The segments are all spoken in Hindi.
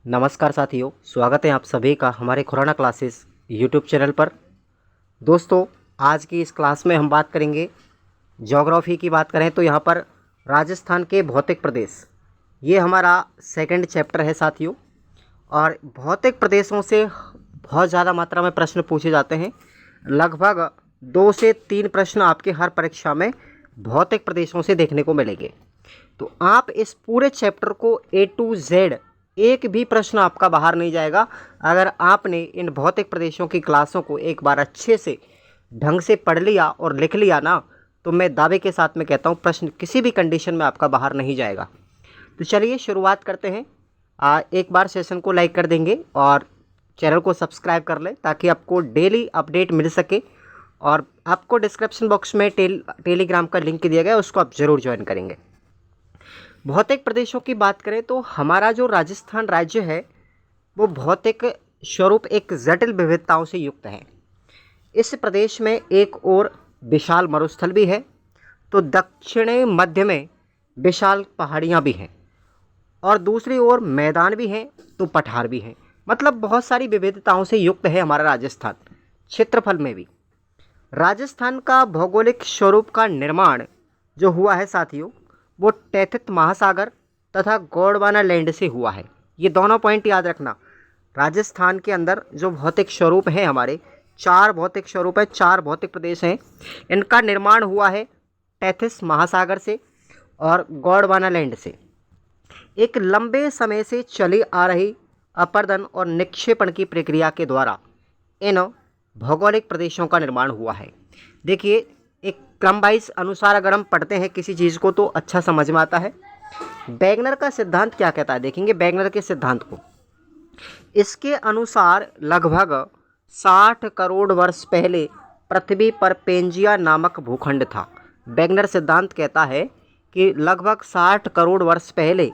नमस्कार साथियों, स्वागत है आप सभी का हमारे खुराना क्लासेस यूट्यूब चैनल पर। दोस्तों, आज की इस क्लास में हम बात करेंगे ज्योग्राफी की। बात करें तो यहाँ पर राजस्थान के भौतिक प्रदेश, ये हमारा सेकंड चैप्टर है साथियों। और भौतिक प्रदेशों से बहुत ज़्यादा मात्रा में प्रश्न पूछे जाते हैं। लगभग 2 से 3 प्रश्न आपके हर परीक्षा में भौतिक प्रदेशों से देखने को मिलेंगे। तो आप इस पूरे चैप्टर को A to Z, एक भी प्रश्न आपका बाहर नहीं जाएगा अगर आपने इन भौतिक प्रदेशों की क्लासों को एक बार अच्छे से ढंग से पढ़ लिया और लिख लिया ना, तो मैं दावे के साथ में कहता हूँ प्रश्न किसी भी कंडीशन में आपका बाहर नहीं जाएगा। तो चलिए शुरुआत करते हैं। एक बार सेशन को लाइक कर देंगे और चैनल को सब्सक्राइब कर लें ताकि आपको डेली अपडेट मिल सके। और आपको डिस्क्रिप्शन बॉक्स में टेलीग्राम का लिंक दिया गया है, उसको आप ज़रूर ज्वाइन करेंगे। भौतिक प्रदेशों की बात करें तो हमारा जो राजस्थान राज्य है वो भौतिक स्वरूप एक जटिल विविधताओं से युक्त है। इस प्रदेश में एक और विशाल मरुस्थल भी है, तो दक्षिणी मध्य में विशाल पहाड़ियाँ भी हैं, और दूसरी ओर मैदान भी हैं तो पठार भी हैं। मतलब बहुत सारी विविधताओं से युक्त है हमारा राजस्थान। क्षेत्रफल में भी राजस्थान का भौगोलिक स्वरूप का निर्माण जो हुआ है साथियों, वो टैथिस महासागर तथा गोंडवाना लैंड से हुआ है। ये दोनों पॉइंट याद रखना। राजस्थान के अंदर जो भौतिक स्वरूप है, हमारे 4 भौतिक स्वरूप है, 4 भौतिक प्रदेश हैं, इनका निर्माण हुआ है टैथिस महासागर से और गोंडवाना लैंड से। एक लंबे समय से चली आ रही अपर्दन और निक्षेपण की प्रक्रिया के द्वारा इन भौगोलिक प्रदेशों का निर्माण हुआ है। देखिए, एक क्रम वाइज अनुसार अगर हम पढ़ते हैं किसी चीज़ को तो अच्छा समझ में आता है। वैगनर का सिद्धांत क्या कहता है, देखेंगे वैगनर के सिद्धांत को। इसके अनुसार लगभग 60 करोड़ वर्ष पहले पृथ्वी पर पेंजिया नामक भूखंड था। वैगनर सिद्धांत कहता है कि लगभग 60 करोड़ वर्ष पहले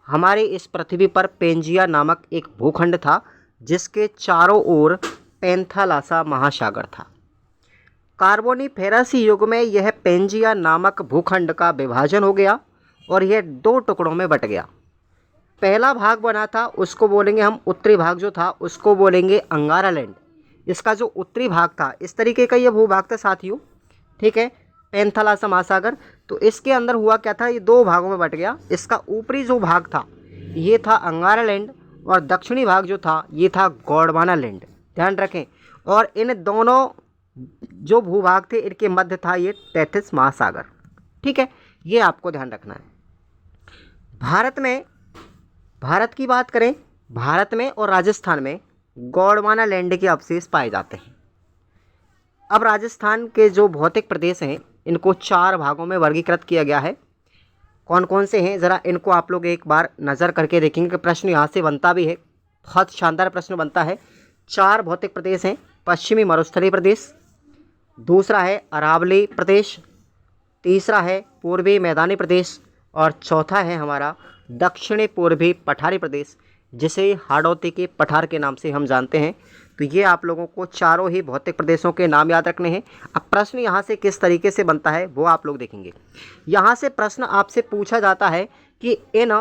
हमारे इस पृथ्वी पर पेंजिया नामक एक भूखंड था, जिसके चारों ओर पैंथालासा महासागर था। कार्बोनिफेरस युग में यह पेंजिया नामक भूखंड का विभाजन हो गया और यह 2 टुकड़ों में बट गया। पहला भाग बना था, उसको बोलेंगे हम, उत्तरी भाग जो था उसको बोलेंगे अंगारा लैंड। इसका जो उत्तरी भाग था, इस तरीके का यह भूभाग था साथियों, ठीक है, पैंथालासा महासागर। तो इसके अंदर हुआ क्या था, ये 2 भागों में बट गया। इसका ऊपरी जो भाग था ये था अंगारा लैंड और दक्षिणी भाग जो था ये था गोंडवाना लैंड। ध्यान रखें। और इन दोनों जो भूभाग थे इनके मध्य था ये टैथिस महासागर, ठीक है, ये आपको ध्यान रखना है। भारत की बात करें, भारत में और राजस्थान में गोंडवाना लैंड के अवशेष पाए जाते हैं। अब राजस्थान के जो भौतिक प्रदेश हैं इनको 4 भागों में वर्गीकृत किया गया है। कौन कौन से हैं ज़रा इनको आप लोग एक बार नज़र करके देखेंगे कि प्रश्न यहाँ से बनता भी है, बहुत शानदार प्रश्न बनता है। 4 भौतिक प्रदेश हैं। पश्चिमी मरुस्थलीय प्रदेश, दूसरा है अरावली प्रदेश, तीसरा है पूर्वी मैदानी प्रदेश और चौथा है हमारा दक्षिणी पूर्वी पठारी प्रदेश, जिसे हाड़ौती के पठार के नाम से हम जानते हैं। तो ये आप लोगों को चारों ही भौतिक प्रदेशों के नाम याद रखने हैं। अब प्रश्न यहाँ से किस तरीके से बनता है वो आप लोग देखेंगे। यहाँ से प्रश्न आपसे पूछा जाता है कि इन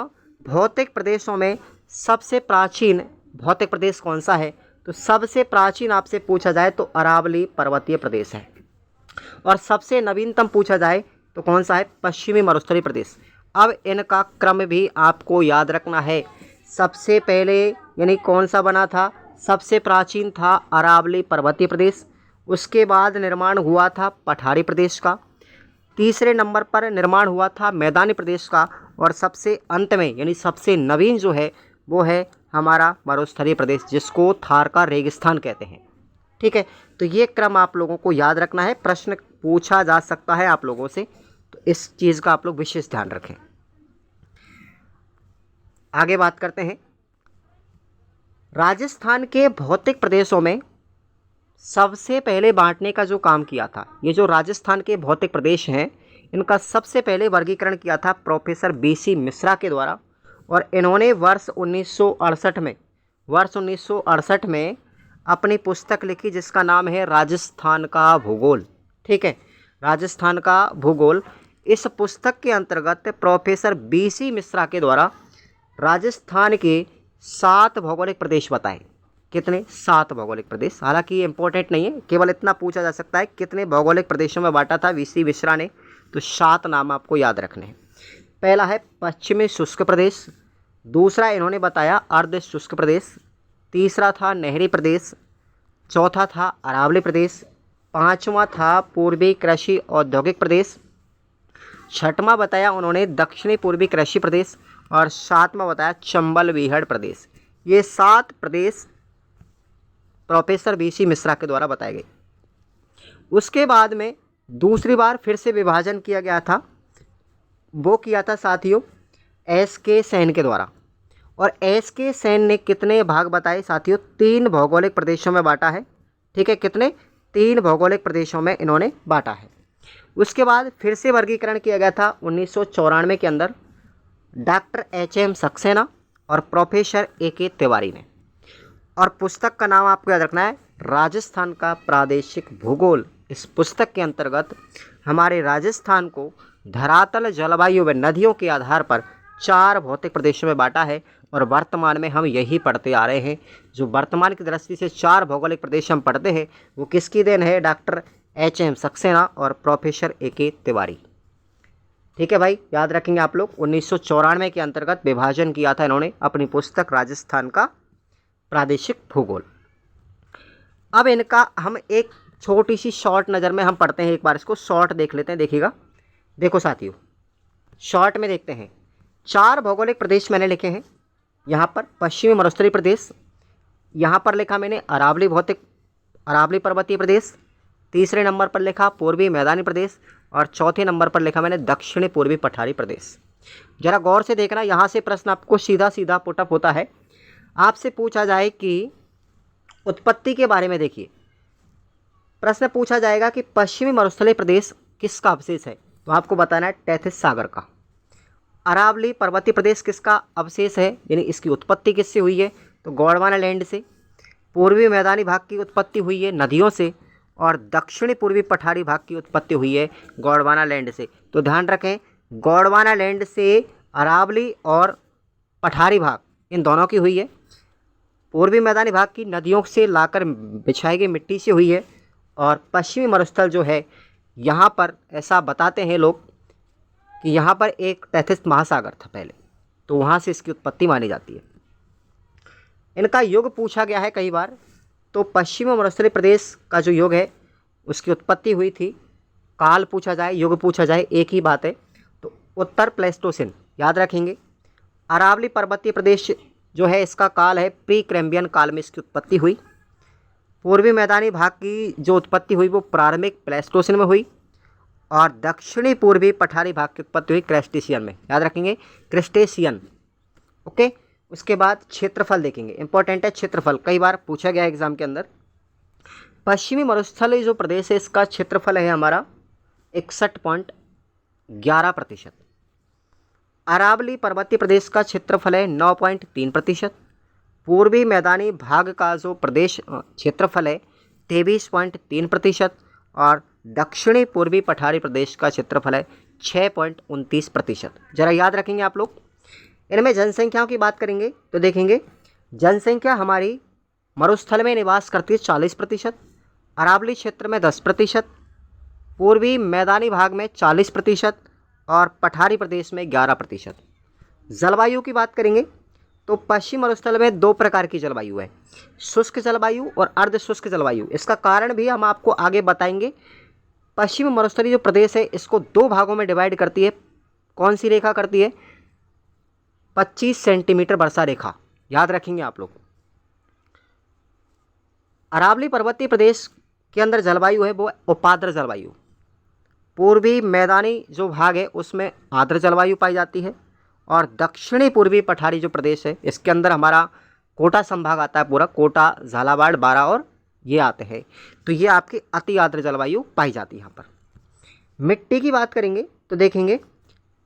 भौतिक प्रदेशों में सबसे प्राचीन भौतिक प्रदेश कौन सा है। तो सबसे प्राचीन आपसे पूछा जाए तो अरावली पर्वतीय प्रदेश है, और सबसे नवीनतम पूछा जाए तो कौन सा है, पश्चिमी मरुस्थलीय प्रदेश। अब इनका क्रम भी आपको याद रखना है। सबसे पहले यानी कौन सा बना था, सबसे प्राचीन था अरावली पर्वतीय प्रदेश, उसके बाद निर्माण हुआ था पठारी प्रदेश का, तीसरे नंबर पर निर्माण हुआ था मैदानी प्रदेश का, और सबसे अंत में यानी सबसे नवीन जो है वो है हमारा मरुस्थलीय प्रदेश, जिसको थार का रेगिस्तान कहते हैं, ठीक है। तो ये क्रम आप लोगों को याद रखना है, प्रश्न पूछा जा सकता है आप लोगों से, तो इस चीज़ का आप लोग विशेष ध्यान रखें। आगे बात करते हैं। राजस्थान के भौतिक प्रदेशों में सबसे पहले बांटने का जो काम किया था, ये जो राजस्थान के भौतिक प्रदेश हैं इनका सबसे पहले वर्गीकरण किया था प्रोफेसर BC मिश्रा के द्वारा। और इन्होंने वर्ष 1968 में अपनी पुस्तक लिखी जिसका नाम है राजस्थान का भूगोल, ठीक है, राजस्थान का भूगोल। इस पुस्तक के अंतर्गत प्रोफेसर BC मिश्रा के द्वारा राजस्थान के 7 भौगोलिक प्रदेश बताएं। कितने? 7 भौगोलिक प्रदेश। हालांकि ये इंपॉर्टेंट नहीं है, केवल इतना पूछा जा सकता है कितने भौगोलिक प्रदेशों में बांटा था वीसी मिश्रा ने, तो 7 नाम आपको याद रखने हैं। पहला है पश्चिमी शुष्क प्रदेश, दूसरा इन्होंने बताया अर्ध शुष्क प्रदेश, तीसरा था नहरी प्रदेश, चौथा था अरावली प्रदेश, पांचवा था पूर्वी कृषि औद्योगिक प्रदेश, छठवां बताया उन्होंने दक्षिणी पूर्वी कृषि प्रदेश, और सातवां बताया चंबल बीहड़ प्रदेश। ये 7 प्रदेश प्रोफेसर वीसी मिश्रा के द्वारा बताए गए। उसके बाद में दूसरी बार फिर से विभाजन किया गया था, वो किया था साथियों एस के सेन के द्वारा। और एस के सेन ने कितने भाग बताए साथियों? 3 भौगोलिक प्रदेशों में बांटा है। ठीक है, कितने? 3 भौगोलिक प्रदेशों में इन्होंने बांटा है। उसके बाद फिर से वर्गीकरण किया गया था 1994 के अंदर डॉक्टर HM सक्सेना और प्रोफेसर AK तिवारी ने। और पुस्तक का नाम आपको याद रखना है राजस्थान का प्रादेशिक भूगोल। इस पुस्तक के अंतर्गत हमारे राजस्थान को धरातल, जलवायु व नदियों के आधार पर 4 भौतिक प्रदेशों में बांटा है, और वर्तमान में हम यही पढ़ते आ रहे हैं। जो वर्तमान की दृष्टि से 4 भौगोलिक प्रदेश हम पढ़ते हैं वो किसकी देन है? डॉक्टर HM सक्सेना और प्रोफेसर AK तिवारी। ठीक है भाई, याद रखेंगे आप लोग। 1994 के अंतर्गत विभाजन किया था इन्होंने अपनी पुस्तक राजस्थान का प्रादेशिक भूगोल। अब इनका हम एक छोटी सी शॉर्ट नज़र में हम पढ़ते हैं, एक बार इसको शॉर्ट देख लेते हैं। देखिएगा, देखो साथियों, शॉर्ट में देखते हैं 4 भौगोलिक प्रदेश मैंने लिखे हैं। यहाँ पर पश्चिमी मरुस्थलीय प्रदेश, यहाँ पर लिखा मैंने अरावली पर्वतीय प्रदेश, तीसरे नंबर पर लिखा पूर्वी मैदानी प्रदेश, और चौथे नंबर पर लिखा मैंने दक्षिणी पूर्वी पठारी प्रदेश। जरा गौर से देखना, यहाँ से प्रश्न आपको सीधा सीधा पुटअप होता है। आपसे पूछा जाए कि उत्पत्ति के बारे में, देखिए प्रश्न पूछा जाएगा कि पश्चिमी मरुस्थलीय प्रदेश किसका अवशेष है, तो आपको बताना है टेथिस सागर का। अरावली पर्वतीय प्रदेश किसका अवशेष है, यानी इसकी उत्पत्ति किससे हुई है, तो गोंडवाना लैंड से। पूर्वी मैदानी भाग की उत्पत्ति हुई है नदियों से, और दक्षिणी पूर्वी पठारी भाग की उत्पत्ति हुई है गोंडवाना लैंड से। तो ध्यान रखें, गोंडवाना लैंड से अरावली और पठारी भाग इन दोनों की हुई है। पूर्वी मैदानी भाग की नदियों से लाकर बिछाई गई मिट्टी से हुई है, और पश्चिमी मरुस्थल जो है यहाँ पर ऐसा बताते हैं लोग कि यहाँ पर एक टेथिस महासागर था पहले, तो वहाँ से इसकी उत्पत्ति मानी जाती है। इनका युग पूछा गया है कई बार, तो पश्चिमी मरुस्थलीय प्रदेश का जो युग है उसकी उत्पत्ति हुई थी। काल पूछा जाए, युग पूछा जाए, एक ही बात है, तो उत्तर प्लेस्टोसिन याद रखेंगे। अरावली पर्वतीय प्रदेश जो है इसका काल है प्री कैम्ब्रियन काल में इसकी उत्पत्ति हुई। पूर्वी मैदानी भाग की जो उत्पत्ति हुई वो प्रारंभिक प्लेस्टोसिन में हुई, और दक्षिणी पूर्वी पठारी भाग की उत्पत्ति हुई क्रेस्टेशियन में, याद रखेंगे क्रेस्टेशियन। ओके, उसके बाद क्षेत्रफल देखेंगे, इंपॉर्टेंट है क्षेत्रफल, कई बार पूछा गया एग्जाम के अंदर। पश्चिमी मरुस्थलीय जो प्रदेश है इसका क्षेत्रफल है हमारा 61.11%। अरावली पर्वतीय प्रदेश का क्षेत्रफल है 9.3%। पूर्वी मैदानी भाग का जो प्रदेश क्षेत्रफल है 23.3%, और दक्षिणी पूर्वी पठारी प्रदेश का क्षेत्रफल है 6.29%। जरा याद रखेंगे आप लोग। इनमें जनसंख्याओं की बात करेंगे तो देखेंगे जनसंख्या हमारी मरुस्थल में निवास करती है 40%, अरावली क्षेत्र में 10%, पूर्वी मैदानी भाग में 40%, और पठारी प्रदेश में 11%। जलवायु की बात करेंगे तो पश्चिम मरुस्थल में 2 प्रकार की जलवायु है, शुष्क जलवायु और अर्ध शुष्क जलवायु। इसका कारण भी हम आपको आगे बताएंगे। पश्चिमी मरुस्थलीय जो प्रदेश है इसको 2 भागों में डिवाइड करती है। कौन सी रेखा करती है? 25 सेंटीमीटर वर्षा रेखा, याद रखेंगे आप लोग। अरावली पर्वतीय प्रदेश के अंदर जलवायु है वो उपाद्र जलवायु। पूर्वी मैदानी जो भाग है उसमें आर्द्र जलवायु पाई जाती है, और दक्षिणी पूर्वी पठारी जो प्रदेश है इसके अंदर हमारा कोटा संभाग आता है, पूरा कोटा, झालावाड़, बारा और ये आते हैं, तो ये आपकी अति आर्द्र जलवायु पाई जाती है यहाँ पर। मिट्टी की बात करेंगे तो देखेंगे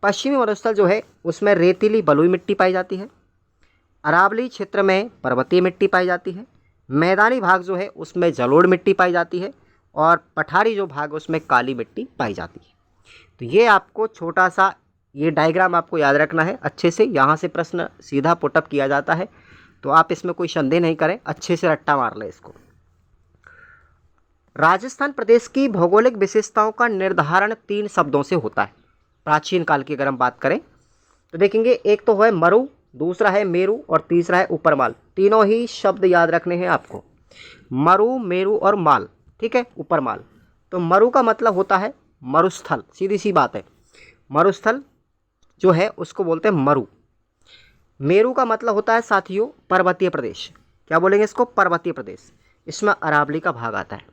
पश्चिमी मरुस्थल जो है उसमें रेतीली बलुई मिट्टी पाई जाती है, अरावली क्षेत्र में पर्वतीय मिट्टी पाई जाती है, मैदानी भाग जो है उसमें जलोढ़ मिट्टी पाई जाती है, और पठारी जो भाग है उसमें काली मिट्टी पाई जाती है। तो ये आपको छोटा सा ये डायग्राम आपको याद रखना है अच्छे से, यहाँ से प्रश्न सीधा पुटअप किया जाता है। तो आप इसमें कोई संदेह नहीं करें, अच्छे से रट्टा मार लें इसको। राजस्थान प्रदेश की भौगोलिक विशेषताओं का निर्धारण 3 शब्दों से होता है। प्राचीन काल की अगर हम बात करें तो देखेंगे, एक तो है मरु, दूसरा है मेरु और तीसरा है ऊपरमाल। तीनों ही शब्द याद रखने हैं आपको, मरु, मेरु और माल, ठीक है, ऊपरमाल। तो मरु का मतलब होता है मरुस्थल, सीधी सी बात है, मरुस्थल जो है उसको बोलते हैं मरु। मेरु का मतलब होता है साथियों पर्वतीय प्रदेश, क्या बोलेंगे इसको, पर्वतीय प्रदेश, इसमें अरावली का भाग आता है।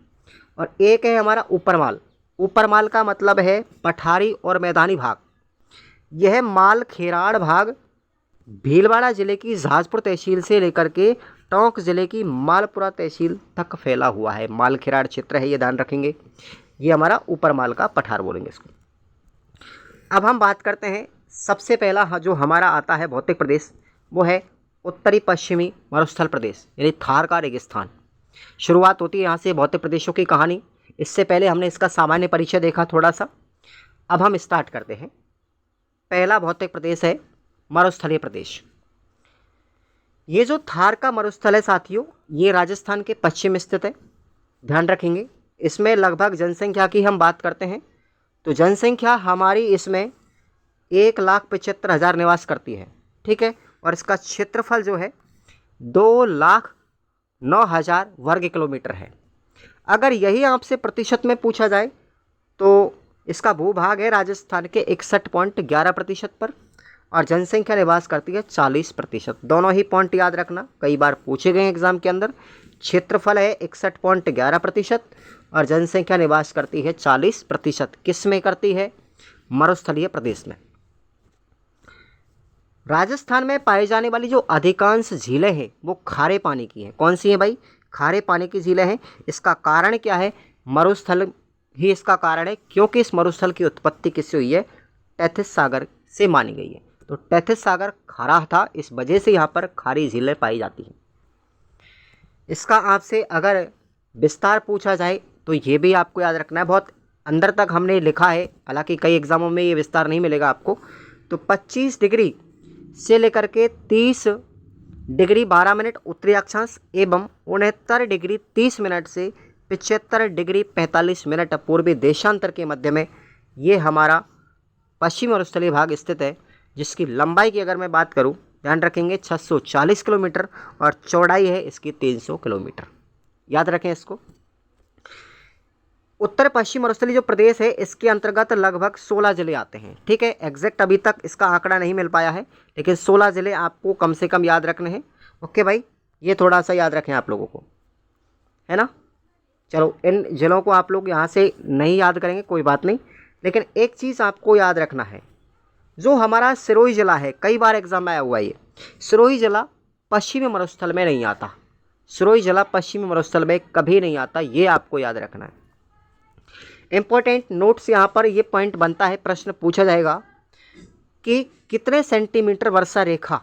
और एक है हमारा ऊपरमाल, ऊपरमाल का मतलब है पठारी और मैदानी भाग। यह माल खेराड़ भाग भीलवाड़ा जिले की जाजपुर तहसील से लेकर के टोंक जिले की मालपुरा तहसील तक फैला हुआ है। माल खेराड़ क्षेत्र है, ये ध्यान रखेंगे, ये हमारा ऊपरमाल का पठार बोलेंगे इसको। अब हम बात करते हैं, सबसे पहला जो हमारा आता है भौतिक प्रदेश, वो है उत्तरी पश्चिमी मरुस्थल प्रदेश, यानी थार का रेगिस्तान। शुरुआत होती है यहाँ से भौतिक प्रदेशों की कहानी। इससे पहले हमने इसका सामान्य परिचय देखा थोड़ा सा। अब हम स्टार्ट करते हैं। पहला भौतिक प्रदेश है मरुस्थलीय प्रदेश। ये जो थार का मरुस्थल है साथियों, ये राजस्थान के पश्चिम स्थित है, ध्यान रखेंगे। इसमें लगभग जनसंख्या की हम बात करते हैं तो जनसंख्या हमारी इसमें 1,75,000 निवास करती है, ठीक है। और इसका क्षेत्रफल जो है 2,09,000 वर्ग किलोमीटर है। अगर यही आपसे प्रतिशत में पूछा जाए तो इसका भूभाग है राजस्थान के 61.11% पर और जनसंख्या निवास करती है 40%। दोनों ही पॉइंट याद रखना, कई बार पूछे गए एग्जाम के अंदर। क्षेत्रफल है 61.11% और जनसंख्या निवास करती है 40%। किस में करती है, मरुस्थलीय प्रदेश में। राजस्थान में पाई जाने वाली जो अधिकांश झीलें हैं वो खारे पानी की हैं। कौन सी हैं भाई, खारे पानी की झीलें हैं। इसका कारण क्या है, मरुस्थल ही इसका कारण है, क्योंकि इस मरुस्थल की उत्पत्ति किससे हुई है, टेथिस सागर से मानी गई है। तो टेथिस सागर खारा था, इस वजह से यहाँ पर खारी झीलें पाई जाती हैं। इसका आपसे अगर विस्तार पूछा जाए तो ये भी आपको याद रखना है, बहुत अंदर तक हमने लिखा है, हालांकि कई एग्जामों में ये विस्तार नहीं मिलेगा आपको। तो 25 डिग्री से लेकर के 30 डिग्री 12 मिनट उत्तरी अक्षांश एवं 69 डिग्री 30 मिनट से 75 डिग्री 45 मिनट पूर्वी देशांतर के मध्य में ये हमारा पश्चिम मरुस्थलीय भाग स्थित है, जिसकी लंबाई की अगर मैं बात करूं, ध्यान रखेंगे 640 किलोमीटर और चौड़ाई है इसकी 300 किलोमीटर। याद रखें इसको। उत्तर पश्चिम मरुस्थलीय जो प्रदेश है इसके अंतर्गत लगभग 16 जिले आते हैं, ठीक है। एग्जैक्ट अभी तक इसका आंकड़ा नहीं मिल पाया है, लेकिन 16 जिले आपको कम से कम याद रखने हैं। ओके भाई, ये थोड़ा सा याद रखें आप लोगों को, है ना। चलो, इन जिलों को आप लोग यहाँ से नहीं याद करेंगे कोई बात नहीं, लेकिन एक चीज़ आपको याद रखना है, जो हमारा सिरोही जिला है, कई बार एग्जाम में आया हुआ है, ये सिरोही जिला पश्चिमी मरुस्थल में नहीं आता। सिरोही जिला पश्चिमी मरुस्थल में कभी नहीं आता, ये आपको याद रखना है। इंपॉर्टेंट नोट्स यहाँ पर ये पॉइंट बनता है, प्रश्न पूछा जाएगा कि कितने सेंटीमीटर वर्षा रेखा,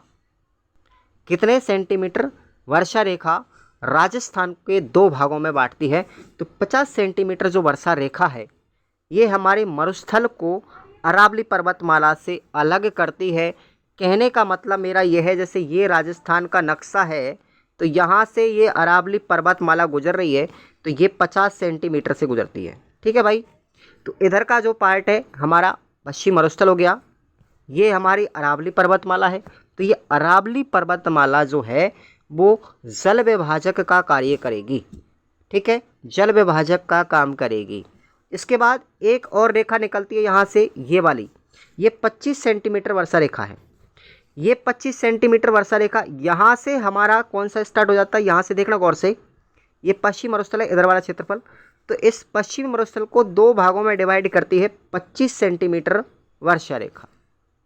कितने सेंटीमीटर वर्षा रेखा राजस्थान के 2 भागों में बांटती है। तो 50 सेंटीमीटर जो वर्षा रेखा है ये हमारे मरुस्थल को अरावली पर्वतमाला से अलग करती है। कहने का मतलब मेरा ये है, जैसे ये राजस्थान का नक्शा है तो यहाँ से ये अरावली पर्वतमाला गुजर रही है तो ये 50 सेंटीमीटर से गुजरती है, ठीक है भाई। तो इधर का जो पार्ट है हमारा पश्चिम मरुस्थल हो गया, ये हमारी अरावली पर्वतमाला है। तो ये अरावली पर्वतमाला जो है वो जल विभाजक का कार्य करेगी, ठीक है, जल विभाजक का काम करेगी। इसके बाद एक और रेखा निकलती है यहाँ से, ये वाली, ये 25 सेंटीमीटर वर्षा रेखा है। ये 25 सेंटीमीटर वर्षा रेखा यहाँ से हमारा कौन सा स्टार्ट हो जाता है, यहाँ से देखना गौर से, ये पश्चिम मरुस्थल है, इधर वाला क्षेत्रफल। तो इस पश्चिमी मरुस्थल को 2 भागों में डिवाइड करती है 25 सेंटीमीटर वर्षा रेखा।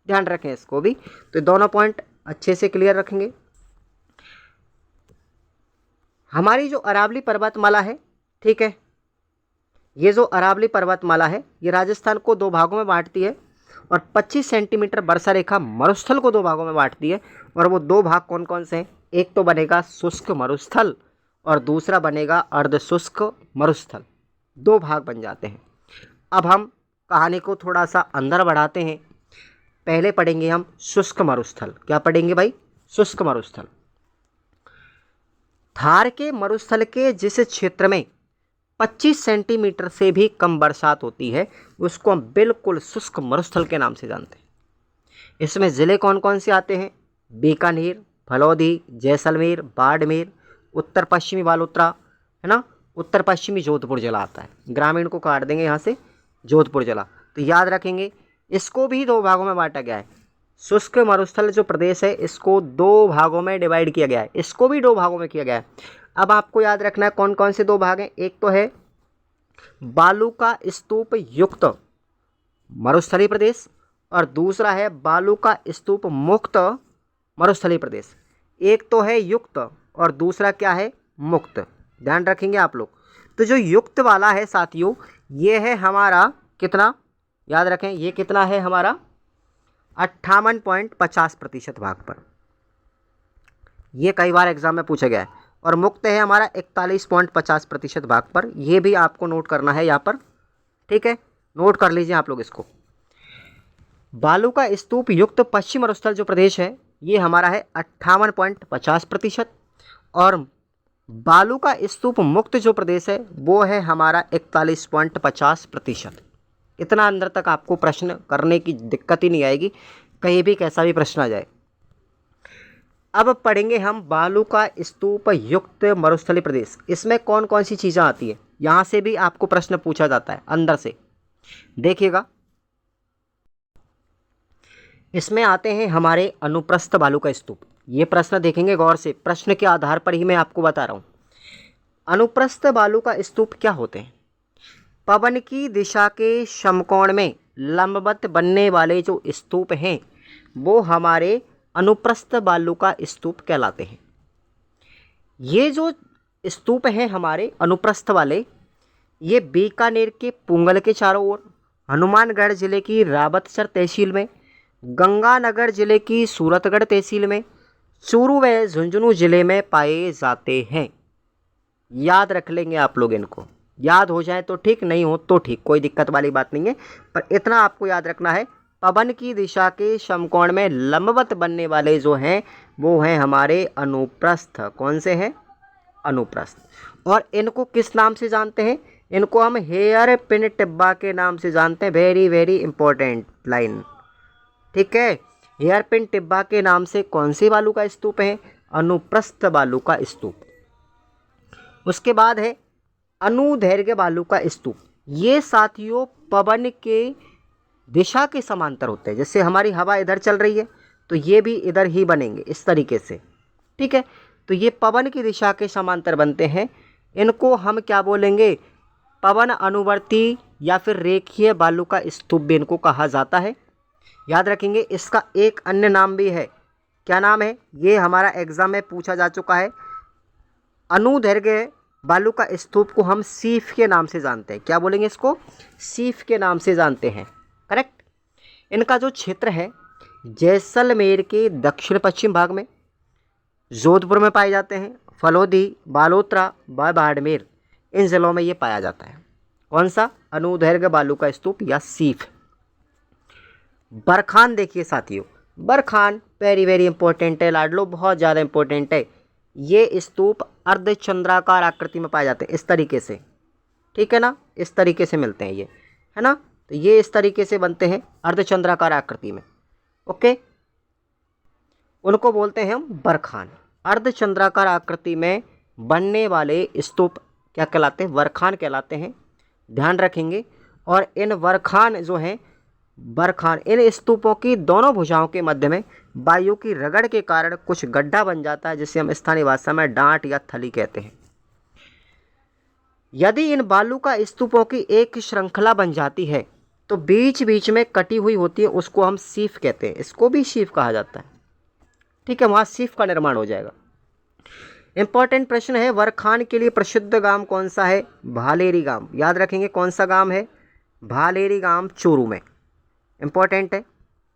ध्यान रखें इसको भी। तो दोनों पॉइंट अच्छे से क्लियर रखेंगे। हमारी जो अरावली पर्वतमाला है, ठीक है, ये जो अरावली पर्वतमाला है ये राजस्थान को 2 भागों में बांटती है और 25 सेंटीमीटर वर्षा रेखा मरुस्थल को 2 भागों में बांटती है। और वो 2 भाग कौन कौन से हैं, एक तो बनेगा शुष्क मरुस्थल और दूसरा बनेगा अर्धशुष्क मरुस्थल। 2 भाग बन जाते हैं। अब हम कहानी को थोड़ा सा अंदर बढ़ाते हैं। पहले पढ़ेंगे हम शुष्क मरुस्थल। क्या पढ़ेंगे भाई, शुष्क मरुस्थल। थार के मरुस्थल के जिस क्षेत्र में 25 सेंटीमीटर से भी कम बरसात होती है उसको हम बिल्कुल शुष्क मरुस्थल के नाम से जानते हैं। इसमें ज़िले कौन कौन से आते हैं? बीकानेर, फलौदी, जैसलमेर, बाड़मेर, उत्तर पश्चिमी बालोतरा, है ना, उत्तर पश्चिमी जोधपुर जिला आता है। ग्रामीण को काट देंगे यहाँ से, जोधपुर जिला। तो याद रखेंगे, इसको भी दो भागों में बांटा गया है। शुष्क मरुस्थल जो प्रदेश है इसको दो भागों में डिवाइड किया गया है, इसको भी दो भागों में किया गया है। अब आपको याद रखना है कौन कौन से दो भाग हैं। एक तो है बालू का स्तूप युक्त मरुस्थलीय प्रदेश और दूसरा है बालू का स्तूप मुक्त मरुस्थलीय प्रदेश। एक तो है युक्त और दूसरा क्या है? मुक्त। ध्यान रखेंगे आप लोग। तो जो युक्त वाला है साथियों, ये है हमारा कितना, याद रखें, ये कितना है हमारा 58.50% भाग पर। ये कई बार एग्जाम में पूछा गया है। और मुक्त है हमारा 41.50% भाग पर। ये भी आपको नोट करना है यहाँ पर, ठीक है, नोट कर लीजिए आप लोग इसको। बालू का स्तूप युक्त पश्चिम मरुस्थल जो प्रदेश है ये हमारा है 58.50% और बालू का स्तूप मुक्त जो प्रदेश है वो है हमारा 41.50%। इतना अंदर तक आपको प्रश्न करने की दिक्कत ही नहीं आएगी, कहीं भी कैसा भी प्रश्न आ जाए। अब पढ़ेंगे हम बालू का स्तूप युक्त मरुस्थलीय प्रदेश। इसमें कौन कौन सी चीज़ें आती है, यहाँ से भी आपको प्रश्न पूछा जाता है अंदर से। देखिएगा, इसमें आते हैं हमारे अनुप्रस्थ बालू का स्तूप। ये प्रश्न देखेंगे गौर से, प्रश्न के आधार पर ही मैं आपको बता रहा हूँ। अनुप्रस्थ बालू का स्तूप क्या होते हैं? पवन की दिशा के समकोण में लंबवत बनने वाले जो स्तूप हैं वो हमारे अनुप्रस्थ बालू का स्तूप कहलाते हैं। ये जो स्तूप हैं हमारे अनुप्रस्थ वाले, ये बीकानेर के पुंगल के चारों ओर, हनुमानगढ़ जिले की रावतसर तहसील में, गंगानगर जिले की सूरतगढ़ तहसील में, चूरू व झुंझुनू जिले में पाए जाते हैं। याद रख लेंगे आप लोग, इनको याद हो जाए तो ठीक, नहीं हो तो ठीक, कोई दिक्कत वाली बात नहीं है। पर इतना आपको याद रखना है, पवन की दिशा के समकोण में लंबवत बनने वाले जो हैं वो हैं हमारे अनुप्रस्थ। कौन से हैं? अनुप्रस्थ। और इनको किस नाम से जानते हैं? इनको हम हेयर पिन टिब्बा के नाम से जानते हैं। वेरी वेरी इंपॉर्टेंट लाइन, ठीक है। हेयर पिन टिब्बा के नाम से कौन सी बालू का स्तूप है? अनुप्रस्थ बालू का स्तूप। उसके बाद है अनुदैर्घ्य बालू का स्तूप। ये साथियों पवन के दिशा के समांतर होते हैं। जैसे हमारी हवा इधर चल रही है तो ये भी इधर ही बनेंगे इस तरीके से, ठीक है। तो ये पवन की दिशा के समांतर बनते हैं। इनको हम क्या बोलेंगे? पवन अनुवर्ती या फिर रेखीय बालू का स्तूप भी इनको कहा जाता है। याद रखेंगे, इसका एक अन्य नाम भी है। क्या नाम है? ये हमारा एग्जाम में पूछा जा चुका है। अनुदैर्घ्य बालू का स्तूप को हम सीफ के नाम से जानते हैं। क्या बोलेंगे इसको? सीफ के नाम से जानते हैं, करेक्ट। इनका जो क्षेत्र है जैसलमेर के दक्षिण पश्चिम भाग में, जोधपुर में पाए जाते हैं, फलौदी, बालोतरा व बाड़मेर, इन जिलों में ये पाया जाता है। कौन सा? अनुदैर्घ्य बालू का स्तूप या सीफ। बरखान देखिए साथियों, बरखान वेरी वेरी इंपॉर्टेंट है लाडलो, बहुत ज़्यादा इंपॉर्टेंट है। ये स्तूप अर्धचंद्राकार आकृति में पाए जाते हैं इस तरीके से, ठीक है ना, इस तरीके से मिलते हैं ये, है ना। तो ये इस तरीके से बनते हैं अर्धचंद्राकार आकृति में, ओके। उनको बोलते हैं हम बरखान। अर्धचंद्राकार आकृति में बनने वाले स्तूप क्या कहलाते हैं? बरखान कहलाते हैं, ध्यान रखेंगे। और इन बरखान जो हैं, बरखान, इन स्तूपों की दोनों भुजाओं के मध्य में वायु की रगड़ के कारण कुछ गड्ढा बन जाता है जिसे हम स्थानीय भाषा में डांट या थली कहते हैं। यदि इन बालू का स्तूपों की एक श्रृंखला बन जाती है तो बीच बीच में कटी हुई होती है, उसको हम सीफ कहते हैं। इसको भी सीफ कहा जाता है, ठीक है। वहाँ सीफ का निर्माण हो जाएगा। इंपॉर्टेंट प्रश्न है, बरखान के लिए प्रसिद्ध गांव कौन सा है? भालेरी गांव। याद रखेंगे कौन सा गांव है? भालेरी गांव, चूरू में। इंपॉर्टेंट है,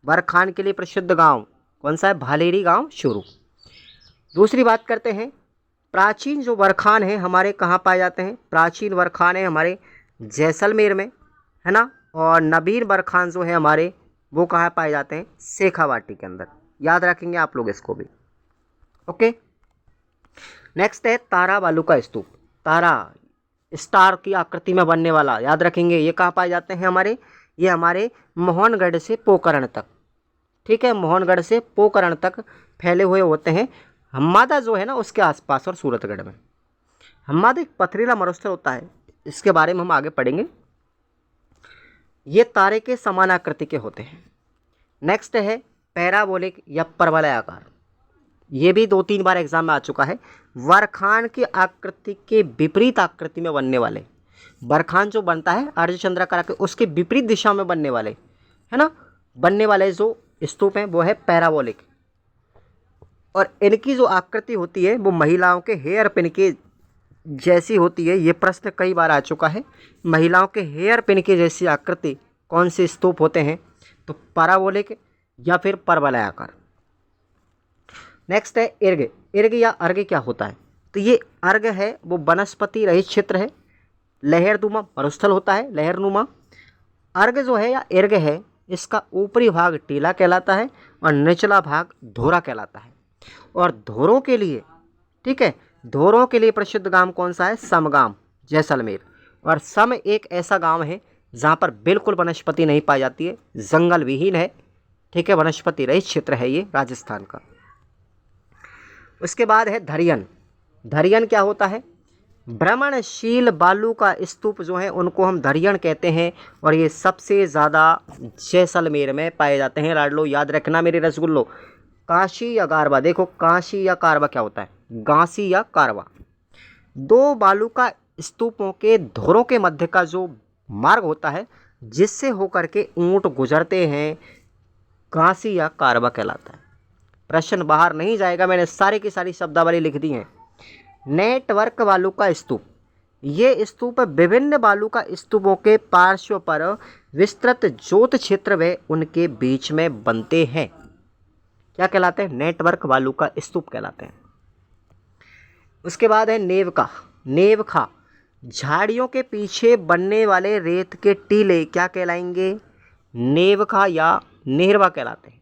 बरखान के लिए प्रसिद्ध गांव कौन सा है? भालेरी गांव, चूरू। दूसरी बात करते हैं, प्राचीन जो बरखान है हमारे कहाँ पाए जाते हैं? प्राचीन बरखान है हमारे जैसलमेर में, है ना। और नवीन बरखान जो है हमारे वो कहाँ पाए जाते हैं? शेखावाटी के अंदर। याद रखेंगे आप लोग इसको भी, ओके। नेक्स्ट है तारा बालू का स्तूप। तारा स्टार की आकृति में बनने वाला, याद रखेंगे ये कहाँ पाए जाते हैं हमारे, ये हमारे मोहनगढ़ से पोखरण तक, ठीक है, मोहनगढ़ से पोखरण तक फैले हुए होते हैं। हम्मादा जो है ना उसके आसपास और सूरतगढ़ में। हम्मादा एक पथरीला मरुस्थल होता है, इसके बारे में हम आगे पढ़ेंगे। ये तारे के समान आकृति के होते हैं। नेक्स्ट है पैराबोलिक या परवलयाकार। ये भी 2-3 बार एग्जाम में आ चुका है। बरखान की आकृति के विपरीत आकृति में बनने वाले, बरखान जो बनता है अर्धचंद्राकार के उसके विपरीत दिशा में बनने वाले, है ना, बनने वाले जो स्तूप हैं वो है पैराबोलिक। और इनकी जो आकृति होती है वो महिलाओं के हेयर पिन के जैसी होती है। ये प्रश्न कई बार आ चुका है। महिलाओं के हेयर पिन के जैसी आकृति कौन से स्तूप होते हैं, तो पैराबोलिक या फिर परवलयाकार। नेक्स्ट है इर्ग। इर्ग या अर्ग क्या होता है, तो ये अर्ग है वो वनस्पति रहित क्षेत्र है, लहरनुमा मरुस्थल होता है, लहरनुमा। अर्ग जो है या इर्ग है, इसका ऊपरी भाग टीला कहलाता है और निचला भाग धोरा कहलाता है। और धोरों के लिए, ठीक है, धोरों के लिए प्रसिद्ध गांव कौन सा है, समगाम, जैसलमेर। और सम एक ऐसा गांव है जहाँ पर बिल्कुल वनस्पति नहीं पाई जाती है, जंगल विहीन है, ठीक है, वनस्पति रहित क्षेत्र है ये राजस्थान का। उसके बाद है धरियन। धरियन क्या होता है, भ्रमणशील बालू का स्तूप जो है उनको हम धरियन कहते हैं। और ये सबसे ज़्यादा जैसलमेर में पाए जाते हैं। लाडलो याद रखना मेरे रसगुल्लो, काशी या कारवा। देखो काशी या कारवा क्या होता है, गांसी या कारवा। 2 बालू का स्तूपों के धोरों के मध्य का जो मार्ग होता है जिससे होकर के ऊंट गुजरते हैं, गांसी या कारवा कहलाता है। प्रश्न बाहर नहीं जाएगा, मैंने सारी की सारी शब्दावली लिख दी है। नेटवर्क बालू का स्तूप। ये स्तूप विभिन्न बालू का स्तूपों के पार्श्व पर विस्तृत ज्योत क्षेत्र व उनके बीच में बनते हैं। क्या कहलाते हैं, नेटवर्क बालू का स्तूप कहलाते हैं। उसके बाद है नेवका। नेवखा, झाड़ियों के पीछे बनने वाले रेत के टीले क्या कहलाएंगे, नेवखा या नेहरवा कहलाते हैं।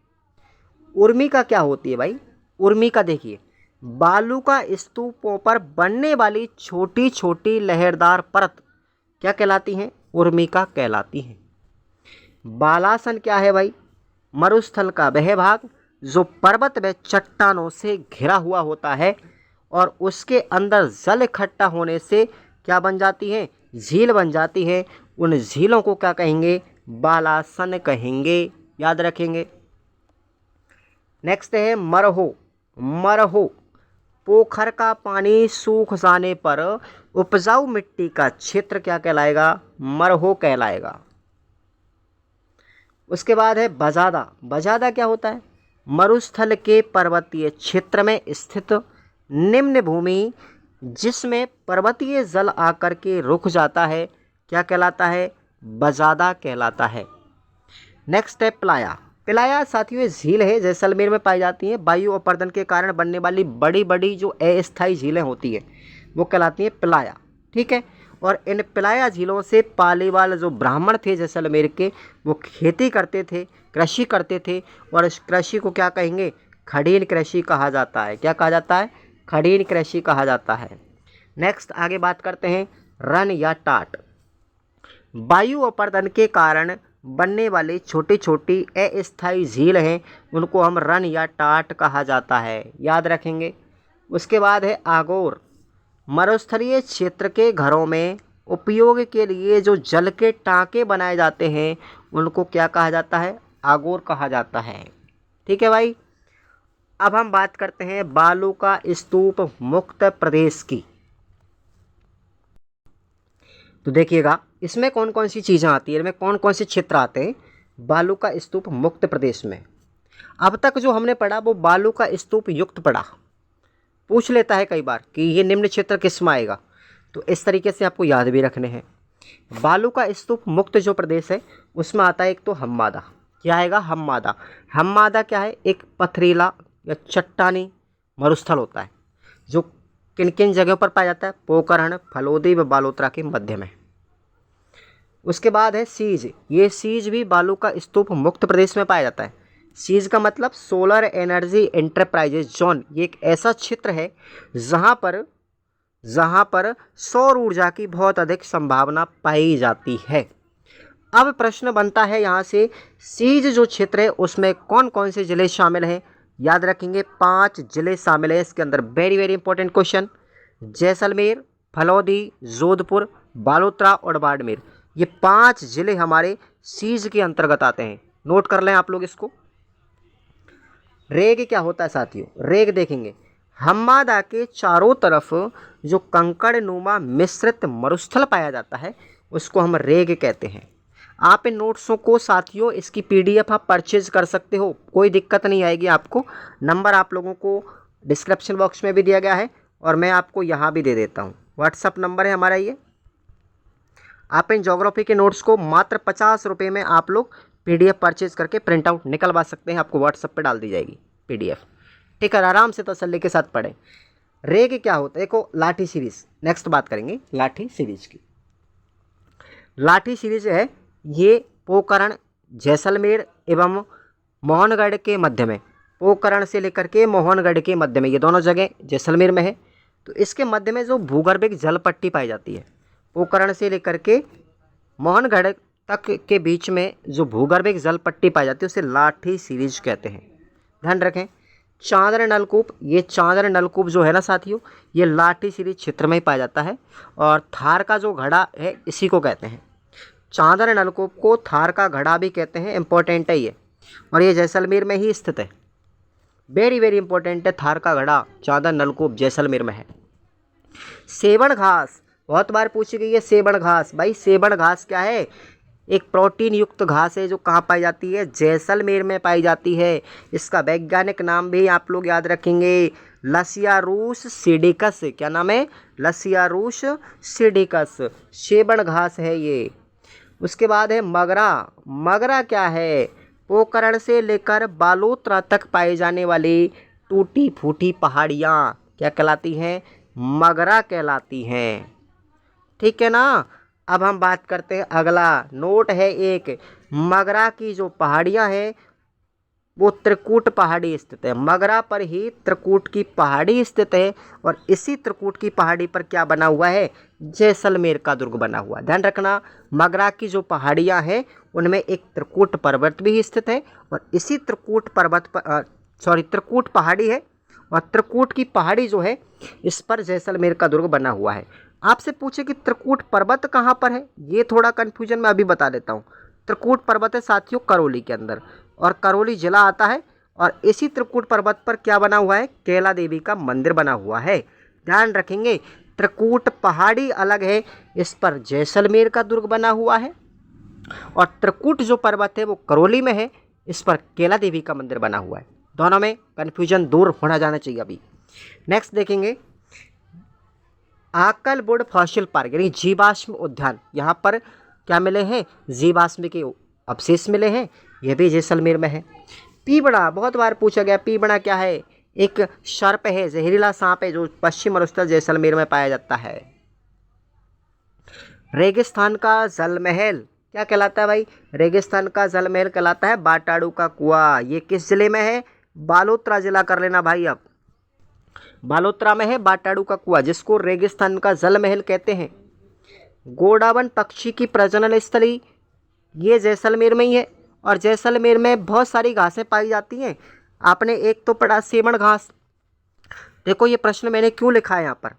उर्मिका क्या होती है भाई, उर्मिका देखिए, बालू का स्तूपों पर बनने वाली छोटी छोटी लहरदार परत क्या कहलाती हैं, उर्मिका कहलाती हैं। बालासन क्या है भाई, मरुस्थल का वह भाग जो पर्वत व चट्टानों से घिरा हुआ होता है और उसके अंदर जल इकट्ठा होने से क्या बन जाती है, झील बन जाती है। उन झीलों को क्या कहेंगे, बालासन कहेंगे, याद रखेंगे। नेक्स्ट है मरहो। मरहो, पोखर का पानी सूख जाने पर उपजाऊ मिट्टी का क्षेत्र क्या कहलाएगा, मरहो कहलाएगा। उसके बाद है बजादा। बजादा क्या होता है, मरुस्थल के पर्वतीय क्षेत्र में स्थित निम्न भूमि जिसमें पर्वतीय जल आकर के रुक जाता है, क्या कहलाता है, बजादा कहलाता है। नेक्स्ट है प्लाया। प्लाया साथियों झील है, जैसलमेर में पाई जाती है। वायु अपर्दन के कारण बनने वाली बड़ी बड़ी जो अस्थायी झीलें होती है वो कहलाती हैं प्लाया, ठीक है। और इन प्लाया झीलों से पालीवाल जो ब्राह्मण थे जैसलमेर के, वो खेती करते थे, कृषि करते थे। और इस कृषि को क्या कहेंगे, खड़ीन कृषि कहा जाता है। क्या कहा जाता है, खड़ीन कृषि कहा जाता है। नेक्स्ट आगे बात करते हैं रन या टाट। वायु अपर्दन के कारण बनने वाली छोटी छोटी अस्थायी झील हैं, उनको हम रन या टाट कहा जाता है, याद रखेंगे। उसके बाद है आगोर। मरुस्थलीय क्षेत्र के घरों में उपयोग के लिए जो जल के टाँके बनाए जाते हैं उनको क्या कहा जाता है, आगोर कहा जाता है, ठीक है भाई। अब हम बात करते हैं बालू का स्तूप मुक्त प्रदेश की। तो देखिएगा इसमें कौन कौन सी चीज़ें आती है, इनमें कौन कौन से क्षेत्र आते हैं बालू का स्तूप मुक्त प्रदेश में। अब तक जो हमने पढ़ा वो बालू का स्तूप युक्त पढ़ा, पूछ लेता है कई बार कि ये निम्न क्षेत्र किस में आएगा, तो इस तरीके से आपको याद भी रखने हैं। बालू का स्तूप मुक्त जो प्रदेश है उसमें आता है एक तो हम्मादा। क्या आएगा, हम्मादा। हम्मादा क्या है, एक पथरीला या चट्टानी मरुस्थल होता है जो किन किन जगहों पर पाया जाता है, पोखरण, फलोदी व बालोतरा के मध्य में। उसके बाद है सीज। ये सीज भी बालू का स्तूप मुक्त प्रदेश में पाया जाता है। सीज का मतलब सोलर एनर्जी एंटरप्राइजेज जोन। ये एक ऐसा क्षेत्र है जहाँ पर सौर ऊर्जा की बहुत अधिक संभावना पाई जाती है। अब प्रश्न बनता है यहाँ से, सीज जो क्षेत्र है उसमें कौन कौन से जिले शामिल हैं। याद रखेंगे 5 जिले शामिल हैं इसके अंदर। Very very important question. Jaisalmer, Phalodi, Jodhpur, Balotra और बाड़मेर, ये 5 जिले हमारे सीज के अंतर्गत आते हैं। नोट कर लें आप लोग इसको। रेग क्या होता है साथियों? रेग देखेंगे, हम्मादा के चारों तरफ जो कंकड़ नुमा मिश्रित मरुस्थल पाया जाता है उसको हम रेग कहते हैं। आप इन नोट्सों को साथियों, इसकी पीडीएफ आप परचेज कर सकते हो, कोई दिक्कत नहीं आएगी आपको। नंबर आप लोगों को डिस्क्रिप्शन बॉक्स में भी दिया गया है और मैं आपको यहाँ भी दे देता हूँ। व्हाट्सअप नंबर है हमारा ये। आप इन ज्योग्राफी के नोट्स को मात्र 50 रुपये में आप लोग पीडीएफ परचेज करके प्रिंट आउट निकलवा सकते हैं। आपको व्हाट्सअप पे डाल दी जाएगी पीडीएफ। ठीक है, आराम से तसल्ली के साथ पढ़ें। रेग क्या होता है? देखो, लाठी सीरीज नेक्स्ट बात करेंगे लाठी सीरीज की। लाठी सीरीज है ये पोकरण, जैसलमेर एवं मोहनगढ़ के मध्य में, पोकरण से लेकर के मोहनगढ़ के मध्य में, ये दोनों जगह जैसलमेर में है। तो इसके मध्य में जो भूगर्भिक जल पट्टी पाई जाती है, पोकरण से लेकर के मोहनगढ़ तक के बीच में जो भूगर्भिक जल पट्टी पाई जाती है उसे लाठी सीरीज कहते हैं। ध्यान रखें। चांदर नलकूप, ये चांदर नलकूप जो है ना साथियों, ये लाठी सीरीज क्षेत्र में ही पाया जाता है। और थार का जो घड़ा है इसी को कहते हैं। चांदर नलकूप को थार का घड़ा भी कहते हैं। इंपॉर्टेंट है ये, और ये जैसलमेर में ही स्थित है। वेरी वेरी इंपॉर्टेंट है, थार का घड़ा चांदर नलकूप जैसलमेर में है। सेबण घास बहुत बार पूछी गई है। सेबण घास, भाई सेबण घास क्या है? एक प्रोटीन युक्त घास है जो कहाँ पाई जाती है? जैसलमेर में पाई जाती है। इसका वैज्ञानिक नाम भी आप लोग याद रखेंगे, लसियारूस सिडिकस। क्या नाम है? लसियारूस सिडिकस। सेबण घास है ये। उसके बाद है मगरा। मगरा क्या है? पोकरण से लेकर बालोतरा तक पाई जाने वाली टूटी फूटी पहाड़ियाँ क्या कहलाती हैं? मगरा कहलाती हैं। ठीक है ना। अब हम बात करते हैं, अगला नोट है एक, मगरा की जो पहाड़ियाँ हैं वो त्रिकूट पहाड़ी स्थित है। मगरा पर ही त्रिकूट की पहाड़ी स्थित है और इसी त्रिकूट की पहाड़ी पर क्या बना हुआ है? जैसलमेर का दुर्ग बना हुआ। ध्यान रखना, मगरा की जो पहाड़ियाँ हैं उनमें एक त्रिकूट पर्वत भी स्थित है और इसी त्रिकूट पर्वत पर त्रिकूट पहाड़ी है और त्रिकूट की पहाड़ी जो है इस पर जैसलमेर का दुर्ग बना हुआ है। आपसे पूछे कि त्रिकूट पर्वत कहाँ पर है, ये थोड़ा कन्फ्यूजन मैं अभी बता देता हूँ। त्रिकूट पर्वत है साथियों करौली के अंदर, और करौली जिला आता है। और इसी त्रिकूट पर्वत पर क्या बना हुआ है? कैला देवी का मंदिर बना हुआ है। ध्यान रखेंगे, त्रिकूट पहाड़ी अलग है, इस पर जैसलमेर का दुर्ग बना हुआ है, और त्रिकूट जो पर्वत है वो करौली में है, इस पर कैला देवी का मंदिर बना हुआ है। दोनों में कन्फ्यूजन दूर होना जाना चाहिए। अभी नेक्स्ट देखेंगे, आकलबुड फॉसिल पार्क यानी जीवाश्म उद्यान। यहाँ पर क्या मिले हैं? जीवाश्म के अवशेष मिले हैं, यह भी जैसलमेर में है। पीबड़ा बहुत बार पूछा गया, पीबड़ा क्या है? एक सर्प है, जहरीला सांप है जो पश्चिम मरुस्थल जैसलमेर में पाया जाता है। रेगिस्तान का जल महल क्या कहलाता है भाई? रेगिस्तान का जल महल कहलाता है बाटाड़ू का कुआं। ये किस जिले में है? बालोतरा जिला कर लेना भाई। अब बालोतरा में है बाटाड़ू का कुआं, जिसको रेगिस्तान का जल महल कहते हैं। गोडावन पक्षी की प्रजनन स्थली, ये जैसलमेर में ही है, और जैसलमेर में बहुत सारी घासें पाई जाती हैं। आपने एक तो पढ़ा सेबण घास। देखो ये प्रश्न मैंने क्यों लिखा है यहाँ पर,